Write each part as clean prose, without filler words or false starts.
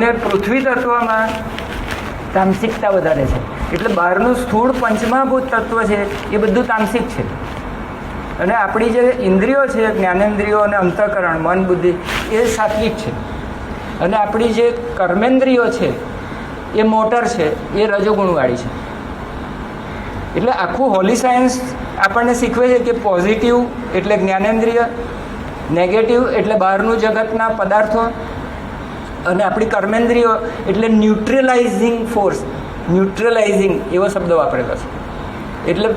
અને પૃથ્વી તત્વમાં તામસિકતા વધારે છે. એટલે બહારનું સ્થૂળ પંચમહાભૂત તત્વ છે એ બધું તામસિક છે. અને આપણી જે ઇન્દ્રિયો છે, જ્ઞાનેન્દ્રિયો અને અંતઃકરણ, મન, બુદ્ધિ, એ સાત્વિક છે. અને આપણી જે કર્મેન્દ્રિયો છે એ મોટર છે, એ રજોગુણવાળી છે. એટલે આખું હોલી સાયન્સ આપણને શીખવે છે કે પોઝિટિવ એટલે જ્ઞાનેન્દ્રિય, નેગેટિવ એટલે બહારનું જગતના પદાર્થો, અને આપણી કર્મેન્દ્રિયો એટલે ન્યુટ્રલાઇઝિંગ ફોર્સ. ન્યુટ્રલાઇઝિંગ એવો શબ્દ વાપરેલો છે. એટલે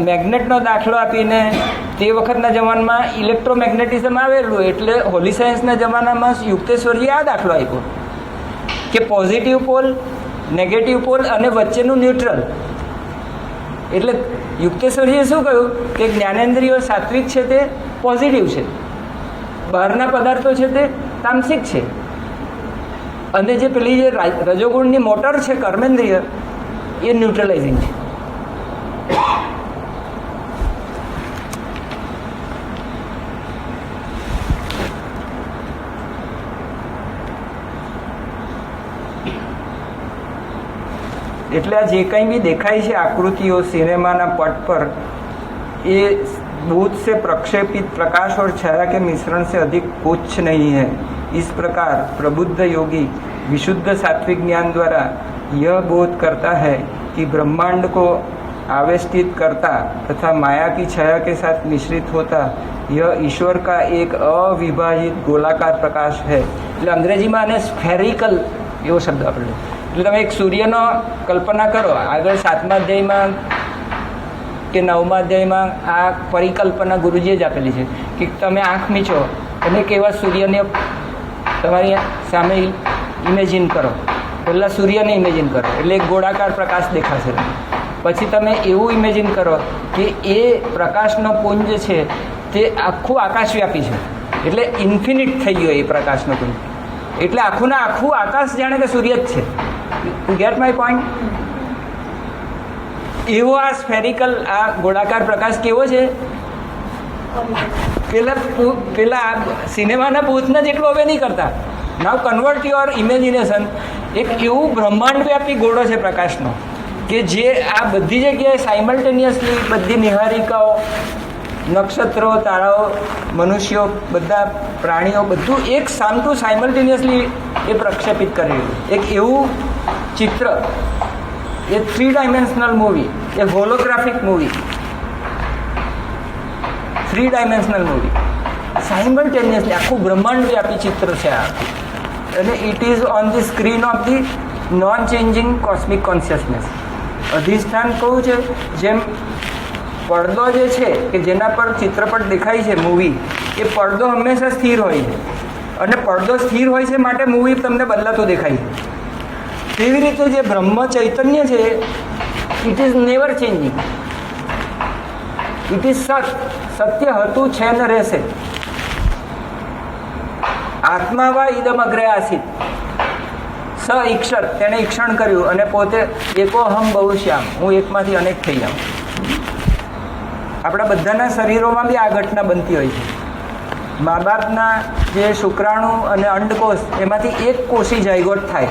મેગ્નેટનો દાખલો આપીને તે વખતના જમાનામાં ઇલેક્ટ્રોમેગ્નેટિઝમ આવેલું, એટલે હોલી સાયન્સના જમાનામાં યુક્તેશ્વરજીએ આ દાખલો આપ્યો કે પોઝિટિવ પોલ, નેગેટિવ પોલ અને વચ્ચેનું ન્યુટ્રલ. એટલે યુક્તેશ્વરજીએ શું કહ્યું કે જ્ઞાનેન્દ્રિયો સાત્વિક છે તે પોઝિટિવ છે, બહારના પદાર્થો છે તે તામસિક છે, અને જે પેલી જે રજોગુણની મોટર છે કર્મેન્દ્રિય એ ન્યુટ્રલાઇઝિંગ છે. એટલે આ જે કંઈ भी દેખાય છે आकृतियों सिनेमाना पट पर, ये भूत से प्रक्षेपित प्रकाश और छाया के मिश्रण से अधिक कुछ नहीं है. इस प्रकार प्रबुद्ध योगी विशुद्ध सात्विक ज्ञान द्वारा यह बोध करता है कि ब्रह्मांड को आवेष्टित करता तथा माया की छाया के साथ मिश्रित होता यह ईश्वर का एक अविभाजित गोलाकार प्रकाश है. એટલે અંગ્રેજીમાં આને સ્ફેરિકલ એવો શબ્દ આપણે. એટલે તમે એક સૂર્યનો કલ્પના કરો. આગળ 7મા અધ્યાયમાં કે 9મા અધ્યાયમાં આ પરિકલ્પના ગુરુજીએ જ આપેલી છે કે તમે આંખ મીચો અને એક એવા સૂર્યને તમારી સામે ઇમેજિન કરો. પહેલાં સૂર્યને ઇમેજિન કરો એટલે એક ગોળાકાર પ્રકાશ દેખાશે. પછી તમે એવું ઇમેજિન કરો કે એ પ્રકાશનો પુંજ છે તે આખું આકાશવ્યાપી છે, એટલે ઇન્ફિનિટ થઈ ગયો એ પ્રકાશનો પુંજ. એટલે આખું ને આખું આકાશ જાણે કે સૂર્ય જ છે. You get my point? એવો આ સ્ફેરિકલ આ ગોળાકાર પ્રકાશ કેવો છે? પેલા સિનેમાના ભૂતને જેટલું હવે નહીં કરતા. નાવ કન્વર્ટ યોર ઇમેજિનેશન. એક એવું બ્રહ્માંડ વ્યાપી ગોળો છે પ્રકાશનો કે જે આ બધી જગ્યાએ સાયમલ્ટેનિયસલી બધી નિહારિકાઓ, નક્ષત્રો, તારાઓ, મનુષ્યો, બધા પ્રાણીઓ બધું એક સામટું સાયમલ્ટેનિયસલી એ પ્રક્ષેપિત કરેલું એક એવું ચિત્ર. એ 3 ડાયમેન્શનલ મૂવી, એ holographic movie, 3 dimensional movie, simultaneously આખું બ્રહ્માંડ વ્યાપી ચિત્ર છે આ. અને it is on the screen of the non changing cosmic consciousness. અધિષ્ઠાન કહું છે જેમ પડદો જે છે કે જેના પર ચિત્રપટ દેખાય છે મૂવી, એ પડદો હંમેશા સ્થિર હોય છે, અને પડદો સ્થિર હોય છે માટે મૂવી તમને બદલાતું દેખાય છે. તેવી રીતે જે બ્રહ્મ ચૈતન્ય છે it is never changing. It is સત્ય હતું, છે ને રહેશે. આત્મા વા ઇદમ અગ્રે આસિત. સ ઈક્ષર, તેણે ઈક્ષણ કર્યું અને પોતે એકો હમ બહુશ્યામ, હું એકમાંથી અનેક થઈ જાઉં. આપણા બધાના શરીરોમાં બી આ ઘટના બનતી હોય છે. મા બાપના જે શુક્રાણુ અને અંડકોષ એમાંથી એક કોષી જાયગોટ થાય,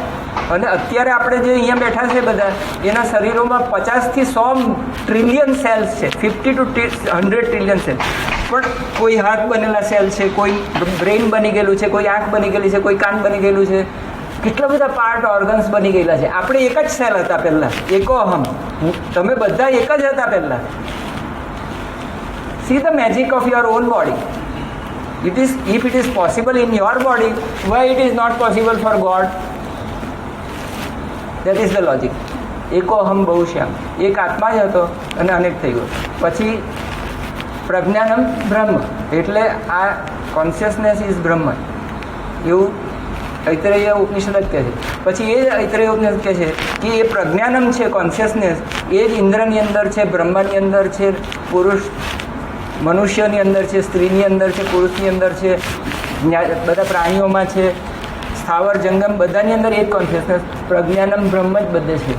અને અત્યારે આપણે જે અહીંયા બેઠા છે બધા એના શરીરોમાં 50 થી 100 ટ્રિલિયન સેલ્સ છે, 50 to 100 ટ્રિલિયન સેલ્સ. પણ કોઈ હાથ બનેલા સેલ છે, કોઈ બ્રેઇન બની ગયેલું છે, કોઈ આંખ બની ગયેલી છે, કોઈ કાન બની ગયેલું છે, કેટલા બધા પાર્ટ ઓર્ગન્સ બની ગયેલા છે. આપણે એક જ સેલ હતા પહેલાં, એકો અહમ. તમે બધા એક જ હતા પહેલાં. See the magic of your own body. If it is possible in your body, why it is not possible for God? That is the logic. એકો અહમ બહુશ્યામ, એક આત્મા જ હતો અને અનેક થઈ ગયો. પછી પ્રજ્ઞાનમ બ્રહ્મ, એટલે આ કોન્શિયસનેસ ઇઝ બ્રહ્મ, એવું ઐતરેય ઉપનિષદ જ કહે છે. પછી એ ઐતરેય ઉપનિષદ કહે છે કે એ પ્રજ્ઞાનમ છે, કોન્શિયસનેસ, એ જ ઇન્દ્રની અંદર છે, બ્રહ્માની અંદર છે, પુરુષ મનુષ્યની અંદર છે, સ્ત્રીની અંદર છે, પુરુષની અંદર છે, બધા પ્રાણીઓમાં છે, સ્થાવર જંગમ બધાની અંદર એક કોન્શિયસનેસ, પ્રજ્ઞાનમ બ્રહ્મ જ બધે છે.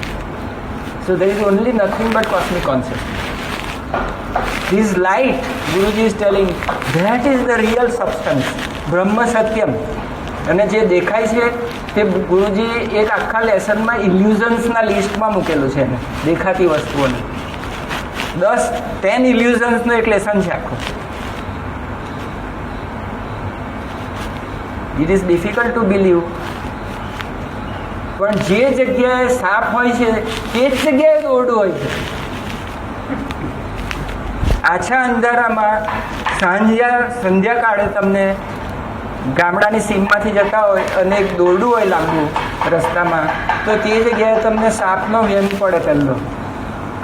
So there is only nothing but cosmic consciousness. This light, Guruji is telling, that is the real substance, બ્રહ્મ સત્યમ. અને જે દેખાય છે તે ગુરુજી એક આખા લેસનમાં ઇલ્યુઝન્સના લિસ્ટમાં મૂકેલું છે એને, દેખાતી વસ્તુઓને 10 ઇલ્યુઝન્સનો એક લેસન છે આખો. It is difficult to believe, પણ જે જગ્યાએ સાપ હોય છે તે જ જગ્યાએ દોરડું હોય છે. આછા અંધારામાં સંધ્યાકાળે તમને ગામડાની સીમમાંથી જતા હોય અને એક દોરડું હોય લાંબુ રસ્તામાં, તો તે જગ્યાએ તમને સાપનો વ્યંગ પડે પહેલો,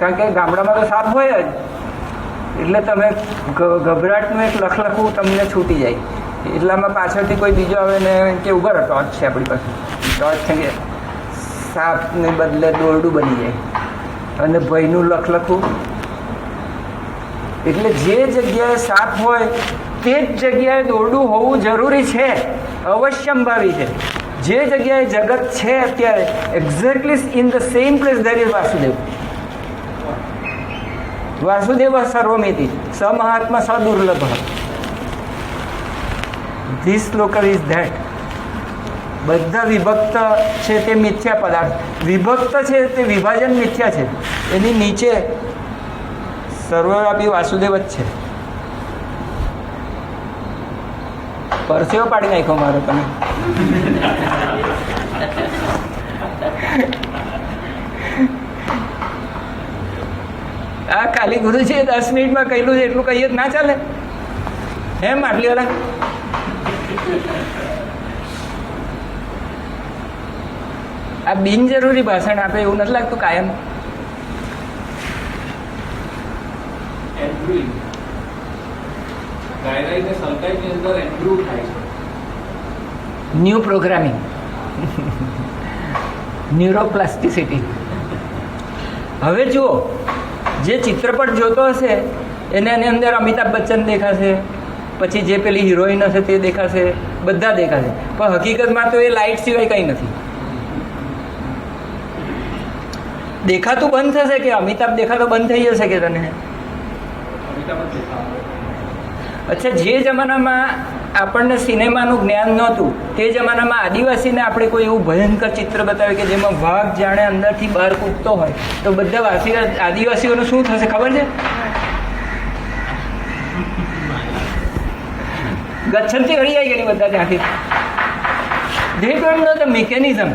કારણ કે ગામડામાં તો સાપ હોય જ, એટલે તમે ગભરાટનું એક લખલખું તમને છૂટી જાય. એટલામાં પાછળથી કોઈ બીજો આવે ને કે ઉભા રહો, ટોર્ચ છે આપણી પાસે, ટોર્ચ છે કે સાપને બદલે દોરડું બની જાય અને ભયનું લખલખું. એટલે જે જગ્યાએ સાપ હોય તે જ જગ્યાએ દોરડું હોવું જરૂરી છે, અવશ્યંભાવી છે. જે જગ્યાએ જગત છે અત્યારે, exactly in the same place there is Vasudev. વાસુદેવ સર્વમિતિ, સ મહાત્મા સ દુર્લભ. This local is that. બધા વિભક્ત છે તે મિથ્યા પદાર્થ, વિભક્ત છે તે વિભાજન મિથ્યા છે, એની નીચે સર્વવ્યાપી વાસુદેવ જ છે. પરસેવો પાડી નાખ્યો મારો તમે. આ કાલી ગુરુજીએ 10 મિનિટમાં કહેલું છે એટલું કહીએ ના ચાલે એમ? આટલી વાર આ બિનજરૂરી ભાષણ આપે એવું નથી લાગતું કાયમ? New programming, neuroplasticity. હવે જુઓ, જે ચિત્રપટ જોતો હશે એને એની અંદર અમિતાભ બચ્ચન દેખાશે, પછી જે પેલી હિરોઈન હશે તે દેખાશે, બધા દેખાશે, પણ હકીકતમાં તો એ લાઇટ સિવાય કંઈ નથી. દેખાતું બંધ થશે કે અમિતાભ દેખાતો બંધ થઈ જશે કે તને? અચ્છા, જે જમાનામાં આપણને સિનેમાનું જ્ઞાન નહોતું તે જમાનામાં આદિવાસીને આપણે કોઈ એવું ભયંકર ચિત્ર બતાવે કે જેમાં વાઘ જાણે અંદરથી બહાર કૂદતો હોય, તો બધા આદિવાસીઓનું શું થશે ખબર છે? ગચ્છનથી હળી આવી ગયેલી બધા ત્યાંથી. They don't know the mechanism.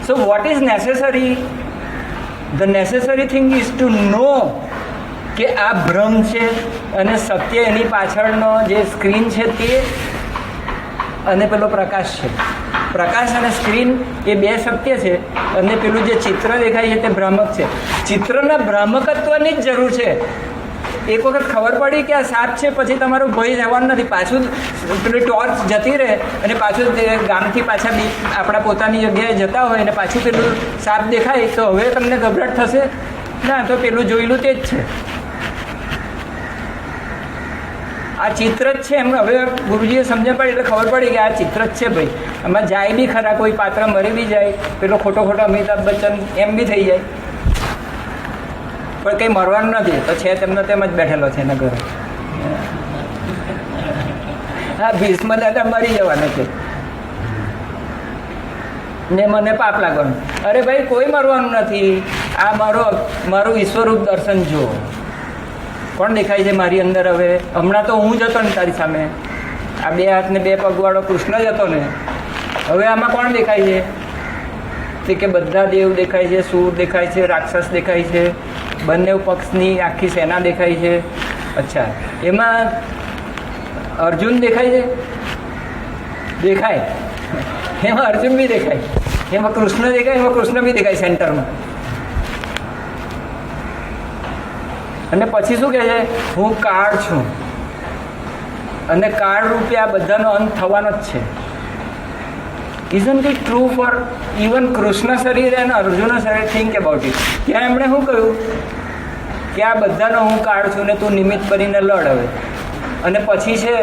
So what is necessary? The necessary thing is to know કે આ ભ્રમ છે અને સત્ય એની પાછળનો જે સ્ક્રીન છે તે અને પેલો પ્રકાશ છે. પ્રકાશ અને સ્ક્રીન એ બે સત્ય છે અને પેલું જે ચિત્ર દેખાય છે તે ભ્રામક છે. ચિત્રના ભ્રામકત્વની જ જરૂર છે. એક વખત ખબર પડી કે આ સાપ છે પછી તમારું ભય રહેવાનું નથી. પાછું પેલી ટોર્ચ જતી રહે અને પાછું ગામથી પાછા આપણા પોતાની જગ્યાએ જતા હોય અને પાછું પેલું સાપ દેખાય તો હવે તમને ગભરાટ થશે ના? તો પેલું જોયેલું તે જ છે. આ ચિત્ર જ છે એમ હવે ગુરુજીએ સમજણ પડી એટલે ખબર પડી કે આ ચિત્ર જ છે ભાઈ. આમાં જાય બી ખરા, કોઈ પાત્ર મરી બી જાય, પેલો ખોટો અમિતાભ બચ્ચન એમ બી થઈ જાય, પણ કંઈ મરવાનું નથી. તો છે તેમનો તેમ જ બેઠેલો છે એના ઘરે. હા, ભીષ્મ દાદા મરી જવાના છે ને મને પાપ લાગવાનું. અરે ભાઈ, કોઈ મરવાનું નથી. આ મારું વિશ્વરૂપ દર્શન જુઓ. કોણ દેખાય છે મારી અંદર? હવે હમણાં તો હું જ હતો ને તારી સામે, આ 2 હાથ ને 2 પગવાળો કૃષ્ણ જ હતો ને. હવે આમાં કોણ દેખાય છે? તે કે બધા દેવ દેખાય છે, સૂર દેખાય છે, રાક્ષસ દેખાય છે, બંને પક્ષની આખી સેના દેખાય છે. અચ્છા, એમાં અર્જુન દેખાય છે? દેખાય. એમાં અર્જુન બી દેખાય, એમાં કૃષ્ણ દેખાય, એમાં કૃષ્ણ બી દેખાય સેન્ટરમાં. અને પછી શું કહે છે? હું કાળ છું અને કાળ રૂપે આ બધાનો અંત થવાનો જ છે. Isn't it true for even Krishna શરીર અને અર્જુન શરીર? Think about it. ત્યાં એમણે શું કહ્યું કે આ બધાનો હું કાળ છું ને તું નિમિત્ત બનીને લડ હવે. અને પછી છે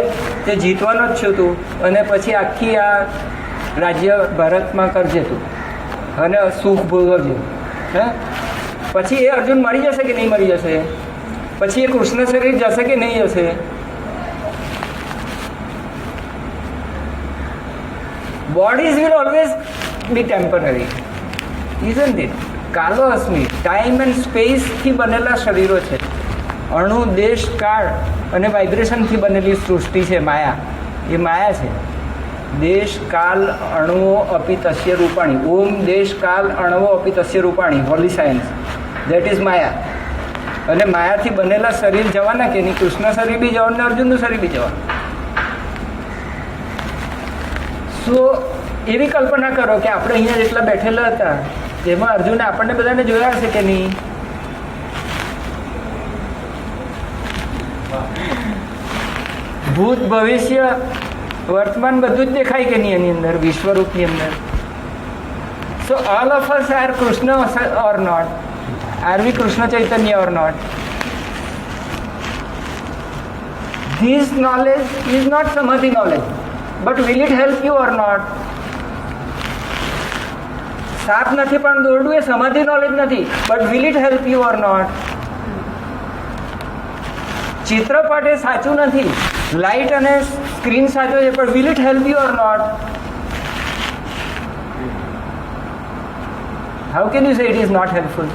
તે જીતવાનો જ છું તું, અને પછી આખી આ રાજ્ય ભારતમાં કરજે તું અને સુખ ભોગવજે. હે, પછી એ અર્જુન મરી જશે કે નહીં મરી જશે? પછી એ કૃષ્ણ શરીર જશે કે નહીં જશે? Bodies will always be temporary, isn't it? કાલો અસ્મિ, ટાઈમ એન્ડ સ્પેસથી બનેલા શરીરો છે. અણુ, દેશ, કાળ અને વાઇબ્રેશનથી બનેલી સૃષ્ટિ છે માયા. એ માયા છે. દેશ કાલ અણુઓ અપી તસ્ય રૂપાણી. ઓમ દેશ કાલ અણુઓ અપી તસ્ય રૂપાણી, હોલી સાયન્સ, દેટ ઇઝ માયા. અને માયાથી બનેલા શરીર જવાના કે નહીં? કૃષ્ણ શરીર બી જવાનું ને અર્જુનનું શરીર બી જવાનું. સો એવી કલ્પના કરો કે આપણે અહીંયા જેટલા બેઠેલા હતા એમાં અર્જુને આપણને બધાને જોયા હશે કે નહીં? ભૂત, ભવિષ્ય, વર્તમાન બધું જ દેખાય કે નહીં એની અંદર, વિશ્વરૂપની અંદર? So all of us are Krishna or not? Are we Krishna ચૈતન્ય or not? This knowledge is not સમાધિ knowledge, but will it help you or not? સાપ નથી પણ દોરડું એ સમાધિ નોલેજ નથી, but will it help you or not? ચિત્રપટ એ સાચું નથી, લાઇટ અને સ્ક્રીન સાચો છે, પણ will it help you or not? How can you say it is not helpful?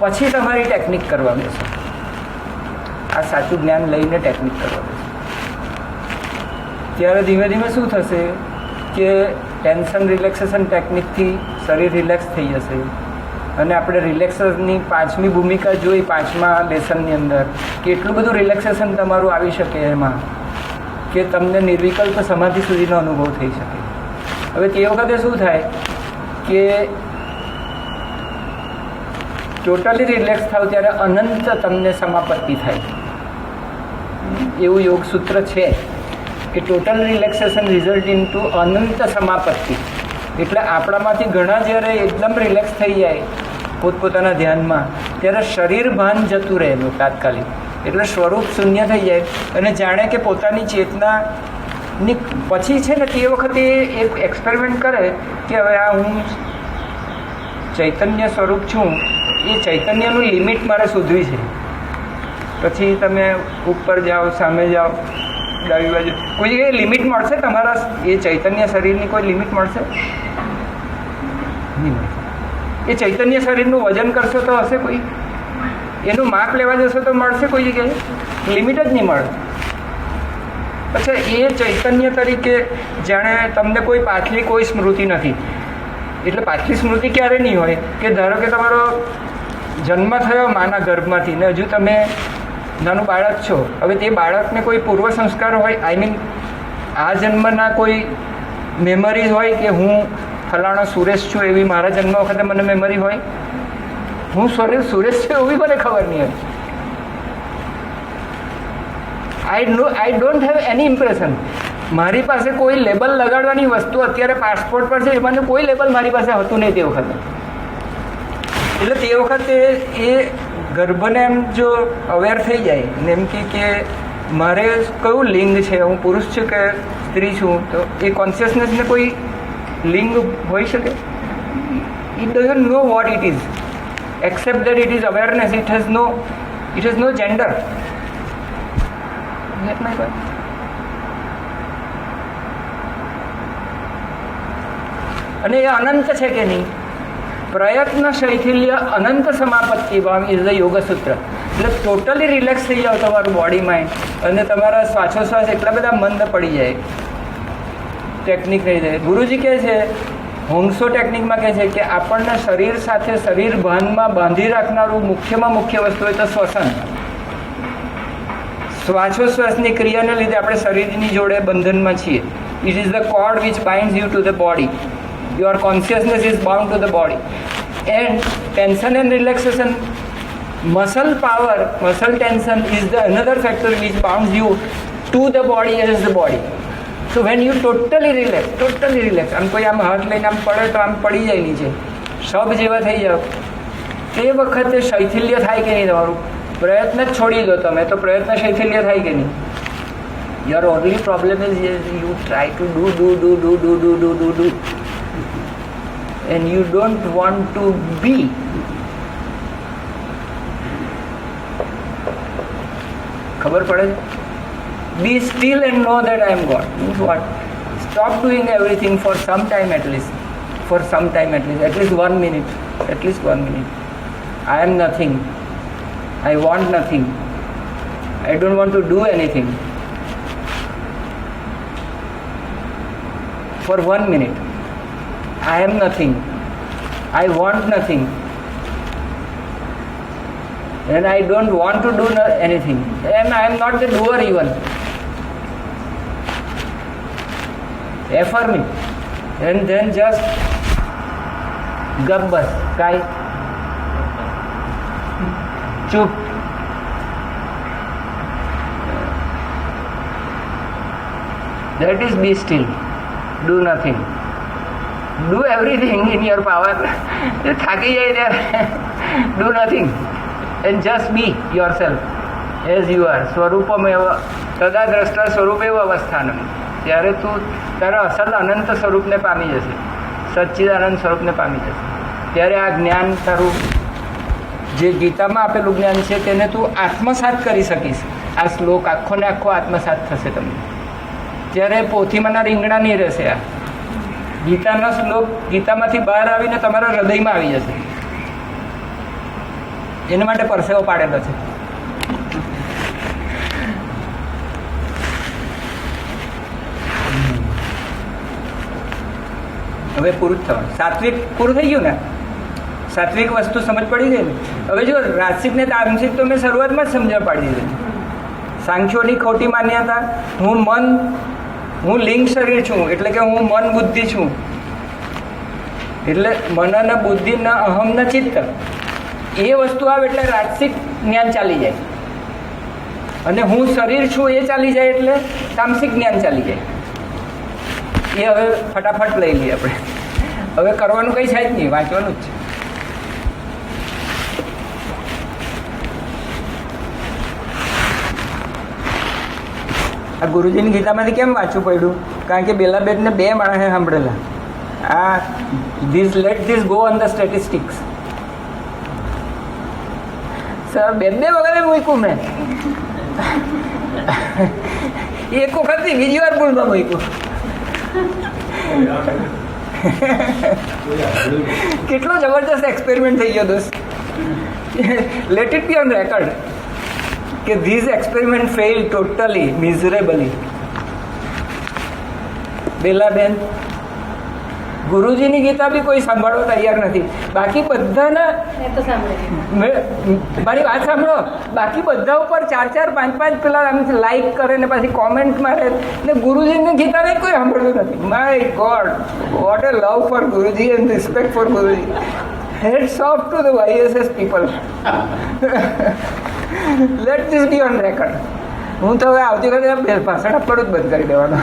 પછી તમારી ટેકનિક કરવા બેસો. આ સાચું જ્ઞાન લઈને ટેકનિક કરવા બેસો. ત્યારે ધીમે ધીમે શું થશે કે ટેન્શન રિલેક્સેશન ટેકનિકથી શરીર રિલેક્સ થઈ જશે. અને આપણે રિલેક્સેશનની 5મી ભૂમિકા જોઈ 5મા લેસનની અંદર કે એટલું બધું રિલેક્સેશન તમારું આવી શકે એમાં કે તમને નિર્વિકલ્પ સમાધિ સુધીનો અનુભવ થઈ શકે. હવે તે વખતે શું થાય કે ટોટલી રિલેક્સ થાવ ત્યારે અનંત તમને સમાપત્તિ થાય. એવું યોગસૂત્ર છે કે ટોટલ રિલેક્સેશન રિઝલ્ટ ઇનટુ અનંત સમાપત્તિ. એટલે આપણામાંથી ઘણા જ્યારે એકદમ રિલેક્સ થઈ જાય પોતપોતાના ધ્યાનમાં ત્યારે શરીર ભાન જતું રહે એનું તાત્કાલિક. એટલે સ્વરૂપ શૂન્ય થઈ જાય અને જાણે કે પોતાની ચેતનાની પછી છે ને તે વખતે એક એક્સપેરિમેન્ટ કરે કે હવે આ હું ચૈતન્ય સ્વરૂપ છું, એ ચૈતન્યનું લિમિટ મારે શોધવી છે. પછી તમે ઉપર જાઓ, સામે જાઓ, ડાબી બાજુ, કોઈ જગ્યાએ લિમિટ મળશે તમારા એ ચૈતન્ય શરીરની? કોઈ લિમિટ મળશે નહીં મળશે. એ ચૈતન્ય શરીરનું વજન કરશો તો હશે કોઈ? એનું માપ લેવા જશો તો મળશે કોઈ જગ્યાએ? લિમિટ જ નહીં મળે. પછી એ ચૈતન્ય તરીકે જાણે તમને કોઈ પાછલી કોઈ સ્મૃતિ નથી. એટલે પાછલી સ્મૃતિ ક્યારે નહીં હોય કે ધારો કે તમારો જન્મ થયો માના ગર્ભમાંથી ને હજુ તમે નાનું બાળક છો. હવે તે બાળકને કોઈ પૂર્વ સંસ્કાર હોય, આઈ મીન આ જન્મના કોઈ મેમરીઝ હોય કે હું ફલાણો સુરેશ છું એવી મારા જન્મ વખતે મને મેમરી હોય? હું સુરેશ છું એવી મને ખબર નહીં હોય. I don't have any impression. મારી પાસે કોઈ લેબલ લગાડવાની વસ્તુ અત્યારે પાસપોર્ટ પર છે, એમાં કોઈ લેબલ મારી પાસે હતું નહીં તે વખતે. એટલે તે વખતે એ ગર્ભને એમ જો અવેર થઈ જાય ને એમ કે મારે કયું લિંગ છે, હું પુરુષ છું કે સ્ત્રી છું, તો એ કોન્શિયસનેસને કોઈ લિંગ હોઈ શકે? It doesn't know what it is except that it is awareness. It has no gender. Get my point? અને એ અનંત છે કે નહીં? પ્રયત્ન શૈથિલ્ય અનંત સમાપત્તિ ભાવ ઇઝ ધ યોગ સૂત્ર. એટલે ટોટલી રિલેક્સ થઈ જાઓ તમારું બોડી માઇન્ડ, અને તમારા શ્વાસોશ્વાસ એટલા બધા મંદ પડી જાય ટેકનિક નહીં જાય. ગુરુજી કહે છે, હોંગસો ટેકનિકમાં કહે છે કે આપણને શરીર સાથે શરીર ભાનમાં બાંધી રાખનારું મુખ્યમાં મુખ્ય વસ્તુ હોય તો શ્વસન. શ્વાસોશ્વાસની ક્રિયાને લીધે આપણે શરીરની જોડે બંધનમાં છીએ. It is the cord which binds you to the body. Your consciousness is bound to the body, and tension and relaxation, muscle power, muscle tension is the another factor which bounds you to the body as the body. So when you totally relax, આમ કોઈ આમ હાથ લઈને આમ પડે તો આમ પડી જાય નીચે, સબ જેવા થઈ જાઓ, તે વખતે શૈથિલ્ય થાય કે નહીં? તમારું પ્રયત્ન જ છોડી દો તમે તો પ્રયત્ન શૈથિલ્ય થાય કે નહીં? Your only problem is you try to do and you don't want to be. ખબર પડે છે? Be still and know that I am God. Means what? Stop doing everything for some time at least. For some time at least 1 minute. At least 1 minute. I am nothing. I want nothing. I don't want to do anything. For 1 minute. I am nothing. I want nothing. And I don't want to do anything. And I am not the doer even. Affirm it. And then just gabbas. Kai. Chup. That is be still. Do nothing. Do everything in your power. થાકી જાય ત્યારે do nothing and just be yourself as you are. સ્વરૂપમેવ તદા દ્રષ્ટા સ્વરૂપેવ અવસ્થાનમ. ત્યારે તું તારા અસલ અનંત સ્વરૂપને પામી જશે, સચ્ચિદાનંદ સ્વરૂપને પામી જશે. ત્યારે આ જ્ઞાન તારું જે ગીતામાં આપેલું જ્ઞાન છે તેને તું આત્મસાત કરી શકીશ. આ શ્લોક આખો ને આખો આત્મસાત થશે તમને. ત્યારે પોથીમાંના રીંગણા નહીં રહેશે. આ ગીતાનો શ્લોક ગીતામાંથી બહાર આવીને તમારા હૃદયમાં આવી જશે. એના માટે પરસેવો પાડેલો છે. હવે પૂરું જ થવાનું. સાત્વિક પૂરું થઈ ગયું ને? સાત્વિક વસ્તુ સમજ પડી ગઈ ને? હવે જો રાજસિક ને તામસિક તો મેં શરૂઆતમાં જ સમજણ પાડી દીધી. સાંખ્યોની ખોટી માન્યતા, હું લિંગ શરીર છું એટલે કે હું મન બુદ્ધિ છું, એટલે મન ને બુદ્ધિ ન અહમ ન ચિત્ત, એ વસ્તુ આવે એટલે રાજસિક જ્ઞાન ચાલી જાય. અને હું શરીર છું એ ચાલી જાય એટલે તામસિક જ્ઞાન ચાલી જાય. એ હવે ફટાફટ લઈ લઈએ આપણે. હવે કરવાનું કંઈ છે જ નહીં, વાંચવાનું જ છે. આ ગુરુજીની ગીતામાંથી કેમ વાંચવું પડ્યું? કારણ કે બેલાબેનને 2 માણસે સાંભળેલા. Let this go on the statistics. Sir 2 વખતે મૂક્યું મેં. એક વખત નહીં, બીજી વાર ભૂલમાં મૂક્યું. કેટલો જબરદસ્ત એક્સપેરિમેન્ટ થઈ ગયો દોસ્ત. Let it be on record કે this experiment fail totally miserably. Belaben, ગુરુજીની ગીતા બી કોઈ સાંભળવા તૈયાર નથી. બાકી બધાના મારી વાત સાંભળો, બાકી બધા ઉપર 4-4, 5-5 પેલા આમ લાઈક કરે ને પછી કોમેન્ટ મારે ને ગુરુજીની ગીતાને કોઈ સાંભળતું નથી. My god, what a love for Guruji and respect for Guruji. Hats off to the YSS people. Let this be on record. હું તો હવે આવતીકાલે ભાષણ આપવાનું જ બંધ કરી દેવાનો.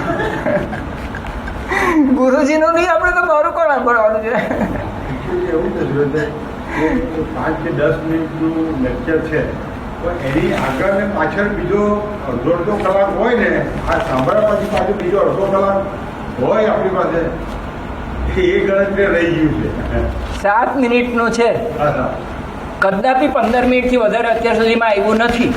ગુરુજીનું નહીં, આપણે તો મારું કોણ સાંભળવાનું છે? એવું નથી, 5 કે 10 મિનિટનું લેક્ચર છે, પણ એની આગળ ને પાછળ બીજો અડધો કલાક હોય ને, આ સાંભળ્યા પછી પાછું બીજો અડધો કલાક હોય આપણી પાસે, એ ગણતરી રહી ગયું છે. 7 મિનિટનું છે, કદાપી 15 મિનિટથી વધારે અત્યાર સુધીમાં આવ્યું નથી.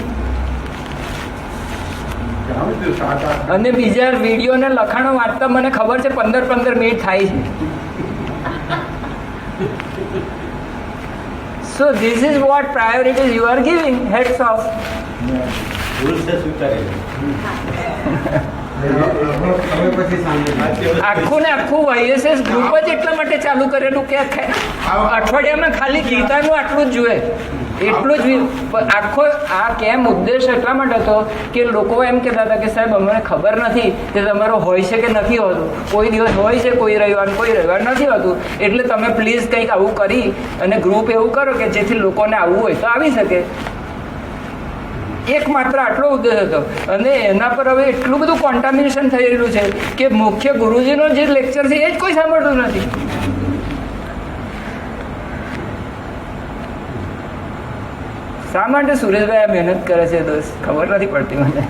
અને બીજા વિડીયો ને લખાણો વાંચતા મને ખબર છે 15 મિનિટ થાય છે. So this is what priorities you are giving. Heads of. આખું ને આખું YSS ગ્રુપ જ એટલા માટે ચાલુ કરેલું કે અઠવાડિયામાં ખાલી ગીતાનું આટલું જ જોઈએ. એટલું જ આખો આ કેમ ઉદ્દેશ એટલા માટે હતો કે લોકો એમ કહેતા હતા કે સાહેબ અમને ખબર નથી કે તમારો હોય છે કે નથી હોતું. કોઈ દિવસ હોય છે, કોઈ રવિવાર નથી હોતું. એટલે તમે પ્લીઝ કંઈક આવું કરી અને ગ્રુપ એવું કરો કે જેથી લોકોને આવવું હોય તો આવી શકે. એકમાત્ર આટલો ઉદ્દેશ હતો. અને એના પર હવે એટલું બધું કોન્ટામિનેશન થઈ રહ્યું છે કે મુખ્ય ગુરુજીનો જે લેક્ચર છે એ જ કોઈ સાંભળતું નથી. શા માટે સુરેશભાઈ આ મહેનત કરે છે દોસ્ત, ખબર નથી પડતી મને.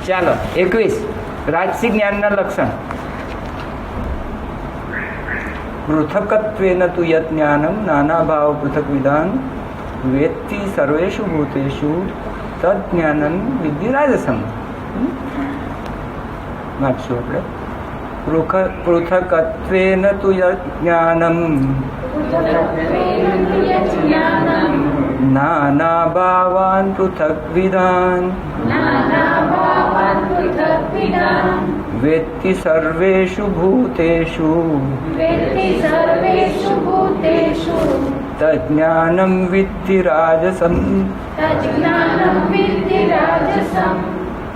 ચાલો 21 રાજસિક જ્ઞાનના લક્ષણ. પૃથકત્વેન તુ યત જ્ઞાનમ નાના ભાવ પૃથક વિધાન વેત્તિ સર્વેષુ ભૂતેષુ તજ્ઞાનમ વિદ્ધિ રાજસમ. વાંચશું આપણે. પૃથકત્વેન તુ જ્ઞાનમ નાના ભાવાન પૃથક્વિધાન વેત્તિ સર્વેષુ ભૂતેષુ તજ્ઞાનમ વિદ્ધિ રાજસમ.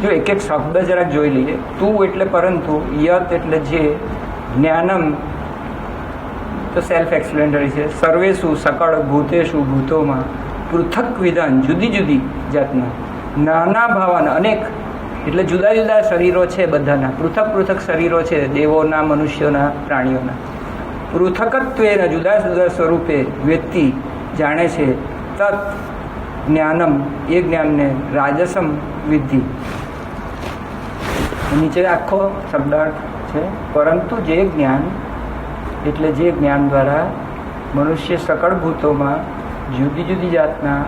જો એક એક શબ્દ જરાક જોઈ લઈએ. તું એટલે પરંતુ, યત એટલે જે, જ્ઞાનમ તો સેલ્ફ એક્સપ્લેનેટરી છે, સર્વેશુ સકળ, ભૂતેશુ ભૂતોમાં, પૃથક વિધાન જુદી જુદી જાતના, નાના ભાવાન અનેક એટલે જુદા જુદા શરીરો છે બધાના, પૃથક પૃથક શરીરો છે દેવોના, મનુષ્યોના, પ્રાણીઓના. પૃથકત્વેન જુદા જુદા સ્વરૂપે વ્યક્તિ જાણે છે. તત જ્ઞાનમ એ જ્ઞાનને રાજસમ વિદ્ધિ. નીચે આખો શબ્દાર્થ છે. પરંતુ જે જ્ઞાન એટલે જે જ્ઞાન દ્વારા મનુષ્ય સકળ ભૂતોમાં જુદી જુદી જાતના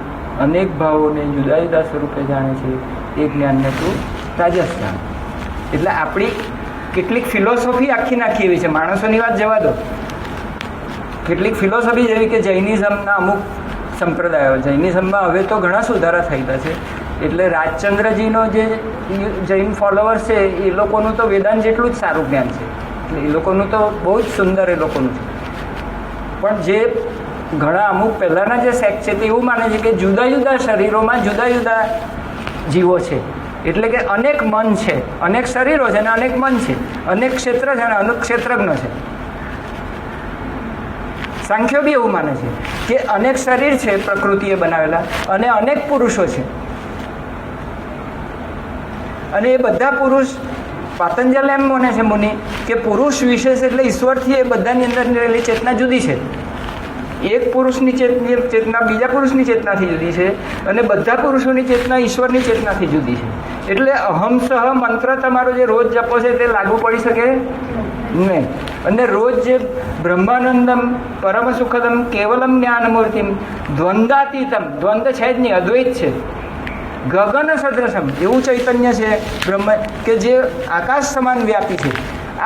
અનેક ભાવોને જુદા જુદા સ્વરૂપે જાણે છે એ જ્ઞાનને તું રાજસ જાણ. એટલે આપણી કેટલીક ફિલોસોફી આખી નાખી એવી છે. માણસોની વાત જવા દો, કેટલીક ફિલોસોફી જેવી કે જૈનિઝમના અમુક સંપ્રદાયો, જૈનિઝમમાં હવે તો ઘણા સુધારા થયેલા છે. એટલે રાજચંદ્રજીનો જે જૈન ફોલોવર્સ છે એ લોકોનું તો વેદાંત જેટલું જ સારું જ્ઞાન છે. એટલે એ લોકોનું તો બહુ જ સુંદર એ લોકોનું છે. પણ જે ઘણા અમુક પહેલાંના જે સેક્ટ છે તે એવું માને છે કે જુદા જુદા શરીરોમાં જુદા જુદા જીવો છે. એટલે કે અનેક મન છે, અનેક શરીરો છે અને અનેક મન છે, અનેક ક્ષેત્ર છે અને અનેક ક્ષેત્રજ્ઞ છે. સાંખ્યો બી એવું માને છે કે અનેક શરીર છે પ્રકૃતિએ બનાવેલા અને અનેક પુરુષો છે. અને એ બધા પુરુષ, પાતંજલ એમ માને છે મુનિ કે પુરુષ વિશેષ એટલે ઈશ્વરથી એ બધાની અંદર રહેલી ચેતના જુદી છે. એક પુરુષની ચેતના બીજા પુરુષની ચેતનાથી જુદી છે અને બધા પુરુષોની ચેતના ઈશ્વરની ચેતનાથી જુદી છે. એટલે અહમ સહ મંત્ર તમારો જે રોજ જપો છે તે લાગુ પડી શકે નહીં. અને રોજ જે બ્રહ્માનંદમ પરમ સુખદમ કેવલમ જ્ઞાનમૂર્તિમ દ્વંદ્વાતીતમ, દ્વંદ્વ છે જ નહીં, અદ્વૈત છે. ગગન સદૃશમ એવું ચૈતન્ય છે બ્રહ્મ કે જે આકાશ સમાન વ્યાપી છે.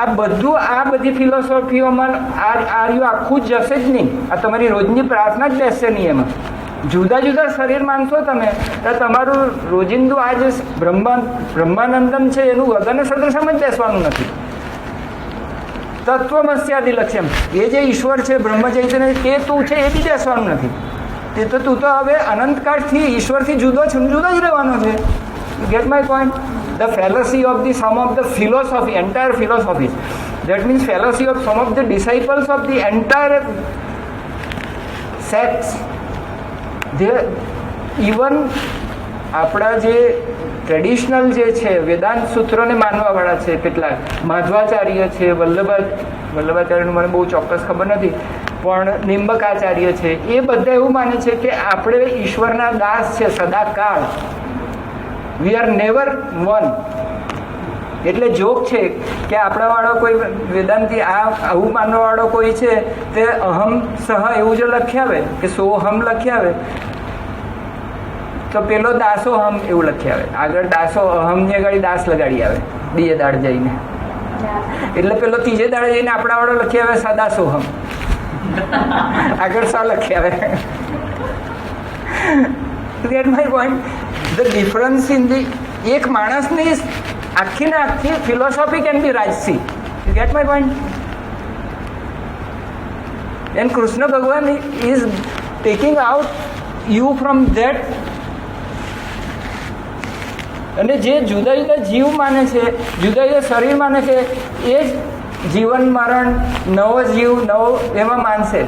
આ બધું, આ બધી ફિલોસોફીઓમાં આર્યું આખું જ જશે જ નહીં. આ તમારી રોજની પ્રાર્થના જ બેસશે નહીં. એમાં જુદા જુદા શરીર માનશો તમે તો તમારું રોજિંદુ આ જે બ્રહ્માનંદમ છે એનું ગગન સદૃશમ જ બેસવાનું નથી. તત્વમસ્યાદિ લક્ષ્યમ, એ જે ઈશ્વર છે બ્રહ્મ ચૈતન્ય તે તું છે એ બી બેસવાનું નથી. તે તો તું તો હવે અનંતકાળથી ઈશ્વરથી જુદો છે, જુદો જ રહેવાનો છે. Gate my point? The fallacy of the some of the philosophy, entire philosophies. That means fallacy of some of the disciples of the entire sects. They even આપણા જે ટ્રેડિશનલ જે છે વેદાંત સૂત્રોને માનવાવાળા છે કેટલાક, માધવાચાર્ય છે, વલ્લભાચાર્યનું મને બહુ ચોક્કસ ખબર નથી, પણ નિંબકાચાર્ય છે, એ બધા એવું માને છે કે આપણે ઈશ્વરના દાસ છે સદાકાળ. We are never one. એટલે જોક છે કે આપણાવાળો કોઈ વેદાંતી આવું માનવાવાળો કોઈ છે તે અહમ સહ એવું જો લખ્યાવે કે સોહમ લખ્યાવે તો પેલો દાસોહમ એવું લખ્યાવે. આગળ દાસો અહમની આગળ દાસ લગાડી આવે બીજે દાડ જઈને. એટલે પેલો ત્રીજે દાડે જઈને આપણાવાળો લખ્યાવે સદાસોહમ, આગળ સ લખ્યાવે. Get my point? The difference in the એક માણસની આખી ને આખી ફિલોસોફી કેન બી રાજસી. You get my point? And Krishna ભગવાન is taking out you from that. અને જે જુદા જુદા જીવ માને છે, જુદા જુદા શરીર માને છે, એ જ જીવન મરણ, નવો જીવ નવો એમાં માનશે.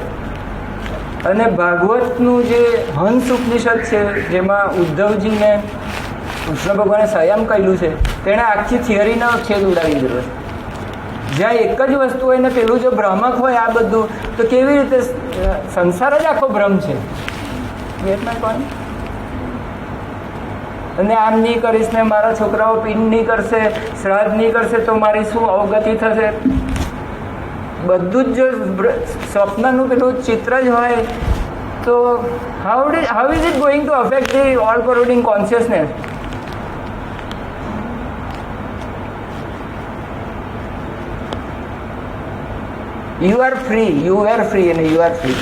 અને ભાગવતનું જે હંસ ઉપનિષદ છે જેમાં ઉદ્ધવજીને કૃષ્ણ ભગવાને સંયમ કહ્યું છે, તેણે આખી થિયરીનો છેદ ઉડાવી દીધો છે. જ્યાં એક જ વસ્તુ હોય ને પેલું જો ભ્રામક હોય આ બધું, તો કેવી રીતે સંસાર જ આખો ભ્રમ છે. કોણ? અને આમ નહીં કરીશ ને મારા છોકરાઓ પિંડ નહીં કરશે, શ્રાદ્ધ નહીં કરશે તો મારી શું અવગતિ થશે. બધું જ જો સ્વપ્નનું પેલું ચિત્ર જ હોય તો So how is it going to affect the all pervading consciousness? You are free, you were free and you are free.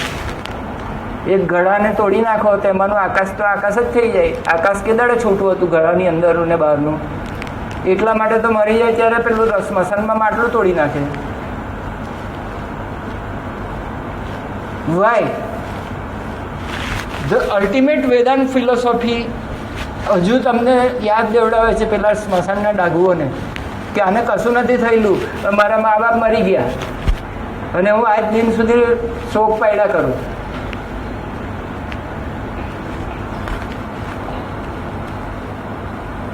એક ઘડાને તોડી નાખો તો એમાંનું આકાશ તો આકાશ જ થઈ જાય. આકાશ કેદાડે છૂટું હતું ઘડાની અંદરનું ને બહારનું. એટલા માટે તો મરી જાય ત્યારે પેલું સ્મશાનમાં માટલું તોડી નાખે. Why? The ultimate Vedant philosophy હજુ તમને યાદ દેવડાવે છે પેલા સ્મશાનના ડાઘુઓને કે આને કશું નથી થયેલું, મારા મા બાપ મરી ગયા અને હું આજ દિન સુધી શોક પાડ્યા કરું.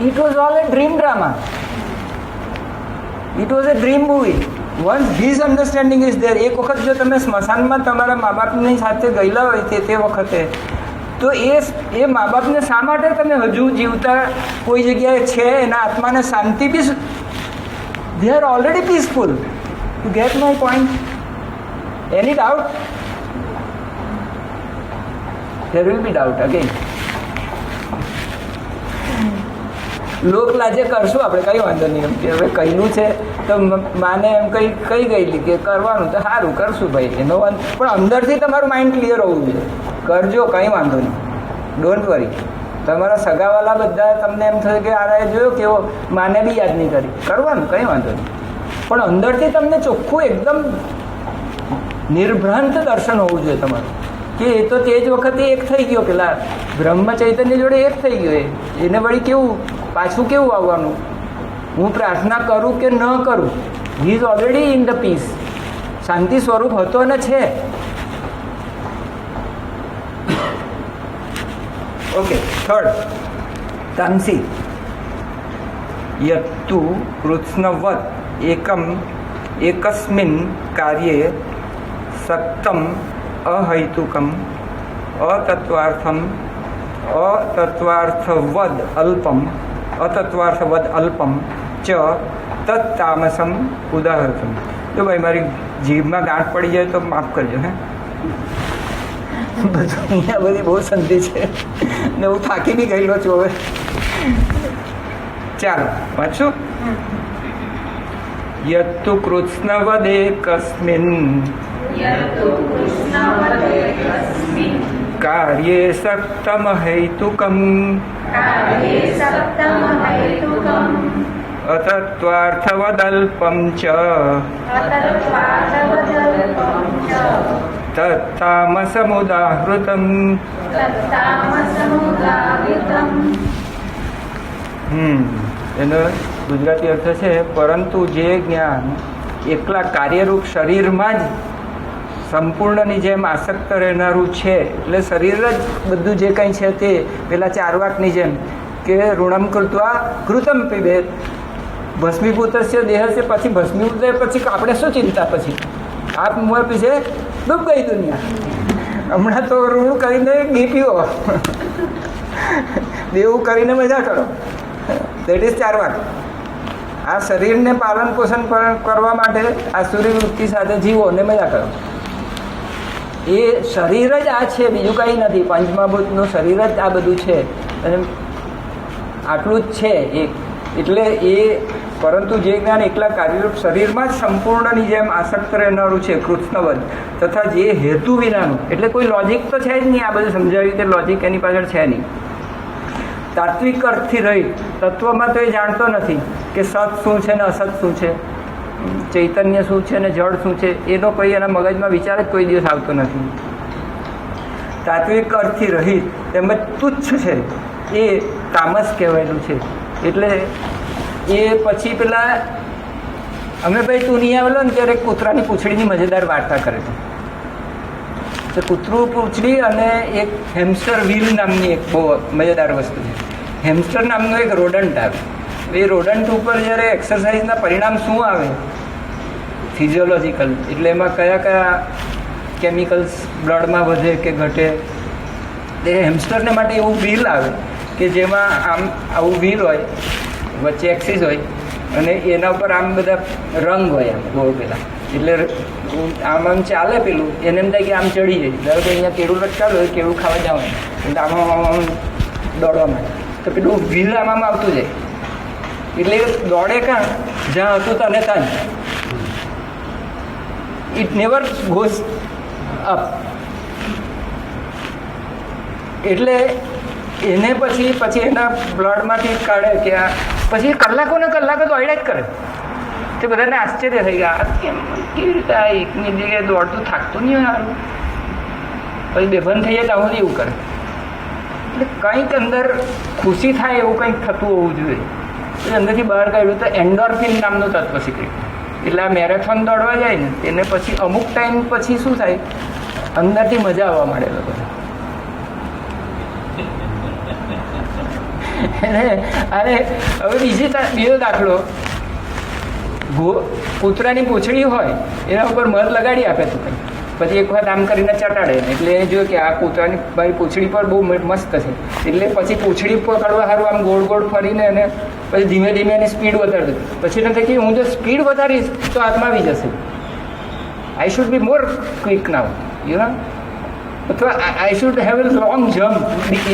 It was all a dream drama. It was a dream movie. Once his understanding is there, એક વખત જો તમે સ્મશાનમાં તમારા મા બાપની સાથે ગયેલા હોય તે વખતે તો એ મા બાપને શા માટે તમે હજુ જીવતા કોઈ જગ્યાએ છે એના આત્માને શાંતિ બી, they are already peaceful. You get my point? Any doubt? There will be doubt again. લોક લાજે કરશું આપણે, કંઈ વાંધો નહીં. એમ કે હવે કહેલું છે તો માને એમ કહી ગયેલી કે કરવાનું તો સારું કરશું ભાઈ, એનો વાંધો. પણ અંદરથી તમારું માઇન્ડ ક્લિયર હોવું જોઈએ. કરજો, કંઈ વાંધો નહીં, ડોન્ટ વરી. તમારા સગાવાલા બધા તમને એમ થયું કે આ જોયો કેવો, માને બી યાદ નહીં કરી, કરવાનું કંઈ વાંધો નહીં. પણ અંદરથી તમને ચોખ્ખું એકદમ નિર્ભ્રાંત દર્શન હોવું જોઈએ તમારું કે એ તો તે જ વખતે એક થઈ ગયો, પેલા બ્રહ્મ ચૈતન્ય જોડે એક થઈ ગયો. એને વળી કેવું પાછું કેવું આવવાનું, હું પ્રાર્થના કરું કે ન કરું, he is already in the peace. શાંતિ સ્વરૂપ હતો અને છે. ઓકે, થર્ડ તામસી યત્તુ કૃષ્ણવત એકસ્મિન કાર્યે સક્તમ અહૈતુકમ અતત્વાર્થવદ અલ્પમ ચ તત્તામસમ ઉદાહરતમ. જો ભાઈ મારી જીભમાં ગાંઠ પડી જાય તો માફ કરજો. હે બધું અહીંયા બધી બહુ સંધિ છે ને હું થાકી બી ગયેલો છું હવે. ચાલો વાંચું. યત્તુ કૃષ્ણવદે કસ્મિન કાર્યે સક્તમ હૈતુકમ અતત્વાર્થવદલ્પમ ચ તત્તામસમુદાહૃતમ. એનો ગુજરાતી અર્થ છે પરંતુ જે જ્ઞાન એકલા કાર્યરૂપ શરીરમાં જ સંપૂર્ણની જેમ આસક્ત રહેનારું છે, એટલે શરીર જ બધું જે કંઈ છે તે પેલા ચારવાકની જેમ કે ઋણમ કૃત્વા ઘૃતમ પીબેત, ભસ્મીભૂત છે દેહ છે, પછી ભસ્મીભૂત પછી આપણે શું ચિંતા, પછી આપ મુએ પીછે ડૂબ ગઈ દુનિયા. હમણાં તો ઋણ કરીને ઘી પીવો, દેવું કરીને મજા કરો. That is Charvaka. આ શરીરને પાલન પોષણ કરવા માટે આ સૂર્યવૃત્તિ સાથે જીવો ને મજા કરો. એ શરીર જ આ છે, બીજું કંઈ નથી. પંચમહાભૂતનું શરીર જ આ બધું છે અને આટલું જ છે એક. એટલે એ પરંતુ જે જ્ઞાન એકલા કાર્યરૂપ શરીરમાં જ સંપૂર્ણની જેમ આસક્ત રહેનારું છે કૃષ્ણવદ, તથા જે હેતુ વિનાનું, એટલે કોઈ લોજિક તો છે જ નહીં. આ બધું સમજાવ્યું તે લોજિક એની પાછળ છે નહીં. તાત્વિક અર્થથી રહી તત્વમાં તો એ જાણતો નથી કે સત શું છે ને અસત શું છે, ચૈતન્ય શું છે ને જળ શું છે, એનો કોઈ એના મગજમાં વિચાર જ કોઈ દિવસ આવતો નથી. તાત્વિક અર્થથી રહિત તેમજ તુચ્છ છે એ તામસ કહેવાયેલું છે. એટલે એ પછી પેલા અમે ભાઈ તું નહીં આવેલો ને ત્યારે કૂતરાની પૂંછડીની મજેદાર વાર્તા કરે છે. તો કૂતરું પૂંછડી અને એક હેમસ્ટર વ્હીલ નામની એક બહુ મજેદાર વસ્તુ છે. હેમસ્ટર નામનું એક રોડન્ટ આવે. એ રોડન્ટ ઉપર જ્યારે એક્સરસાઇઝના પરિણામ શું આવે ફિઝિયોલોજીકલ, એટલે એમાં કયા કયા કેમિકલ્સ બ્લડમાં વધે કે ઘટે, તે હેમસ્ટરને માટે એવું વ્હીલ આવે કે જેમાં આમ આવું વ્હીલ હોય, વચ્ચે એક્સિસ હોય અને એના ઉપર આમ બધા રંગ હોય આમ ગોળ પેલા, એટલે આમ આમ ચાલે પેલું એને એમ થાય કે આમ ચડી જાય. ધારો કે અહીંયા કેળું લટકાવ્યું હોય, કેળું ખાવા જવાનું એટલે આમ દોડવા માંડે તો પેલું વ્હીલ આમ આવતું જાય, એટલે દોડે કાં જ્યાં હતું તને ત્યાં જ. It never goes up. એટલે એને પછી એના બ્લડમાંથી કાઢે કે આ પછી કલાકોને કલાકો દોડ્યા જ કરે. તે બધાને આશ્ચર્ય થઈ ગયા, આ કેવી રીતે આ એકની જગ્યાએ દોડતું થાકતું નહીં હોય સારું, પછી બેભાન થઈ જાય તો આવું એવું કરે. એટલે કંઈક અંદર ખુશી થાય એવું કંઈક થતું હોવું જોઈએ. એટલે અંદરથી બહાર કાઢ્યું તો એન્ડોર્ફિન નામનું તત્વ શીખે. એટલે આ મેરેથોન દોડવા જાય ને એને પછી અમુક ટાઈમ પછી શું થાય, અંદરથી મજા આવવા માંડે લોકોને. અરે હવે બીજો દાખલો, કૂતરાની પૂંછડી હોય એના ઉપર મધ લગાડી આપે તો કંઈ, પછી એક વખત આમ કરીને ચટાડે એટલે એને જોયું કે આ કૂતરાની મારી પૂંછડી પર બહુ મસ્ત છે, એટલે પછી પૂંછડી પકડવા સારું આમ ગોળ ગોળ ફરીને એને પછી ધીમે ધીમે એની સ્પીડ વધારી દઉં. પછી એને થાય કે હું જો સ્પીડ વધારીશ તો હાથમાં આવી જશે, I should be more quick now, you know, અથવા I should have a long jump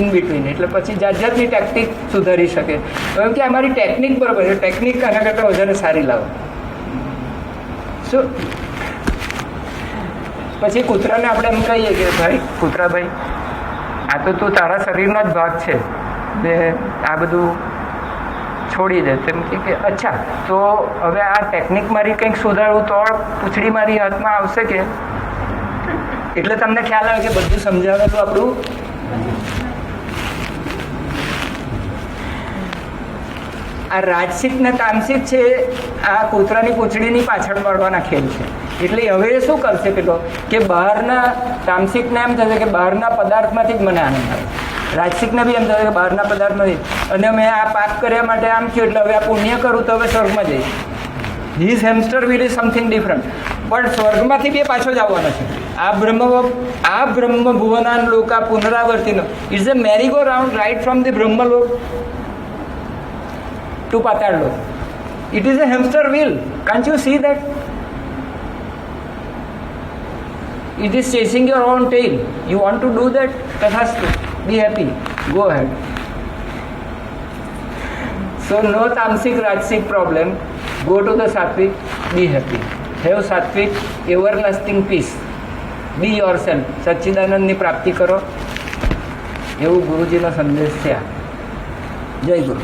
in between. એટલે પછી જાતની ટેકનિક સુધારી શકે. એમ કે અમારી ટેકનિક બરાબર છે, ટેકનિક આના કરતાં વધારે સારી લાવો. શું પછી કૂતરાને આપણે એમ કહીએ કે ભાઈ કૂતરાભાઈ, આ તો તું તારા શરીરનો જ ભાગ છે ને આ બધું છોડી દે. તેમ કે અચ્છા તો હવે આ ટેકનિક મારી કંઈક સુધારવું તો પૂંછડી મારી હાથમાં આવશે કે? એટલે તમને ખ્યાલ આવે કે બધું સમજાવેલું આપણું. આ રાજસિક ને તામસિક છે, આ કૂતરાની પૂંછડીની પાછળ મળવાના ખેલ છે. એટલે હવે એ શું કરશે પેલો કે બહારના તામસિકને એમ થશે કે બહારના પદાર્થમાંથી જ મને આનંદ આવે, રાજસિકને બી એમ થશે કે બહારના પદાર્થમાંથી, અને મેં આ પાપ કર્યા માટે આમ થયું એટલે હવે આ પુણ્ય કરું તો હવે સ્વર્ગમાં જઈશ. His hamster wheel is something different. પણ સ્વર્ગમાંથી બી પાછો જ આવવાનો છે. આ બ્રહ્મ ભુવનાન લોકા પુનરાવર્તિનો it's a merry go round right from the Brahmalok to Patal Lok. It is a hamster wheel. Can't you see that? It is chasing your own tail. You want to do that? Tathastu. Be happy. Go ahead. So no tamasic rajasic problem. Go to the sattvic. Be happy. Have sattvic everlasting peace. Be yourself. સચ્ચિદાનંદની પ્રાપ્તિ કરો એવું ગુરુજીનો સંદેશ છે. જય ગુરુ.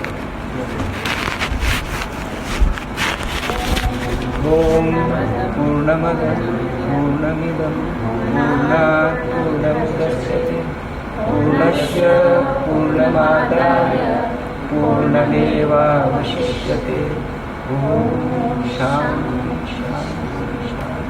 ઓમ પૂર્ણમદ પૂર્ણમિદં પૂર્ણાત પૂર્ણમુદચ્યતે પૂર્ણસ્ય પૂર્ણમાદાય પૂર્ણમેવાવશિષ્યતે. ઓમ શાંતિ શાંતિ શાંતિ.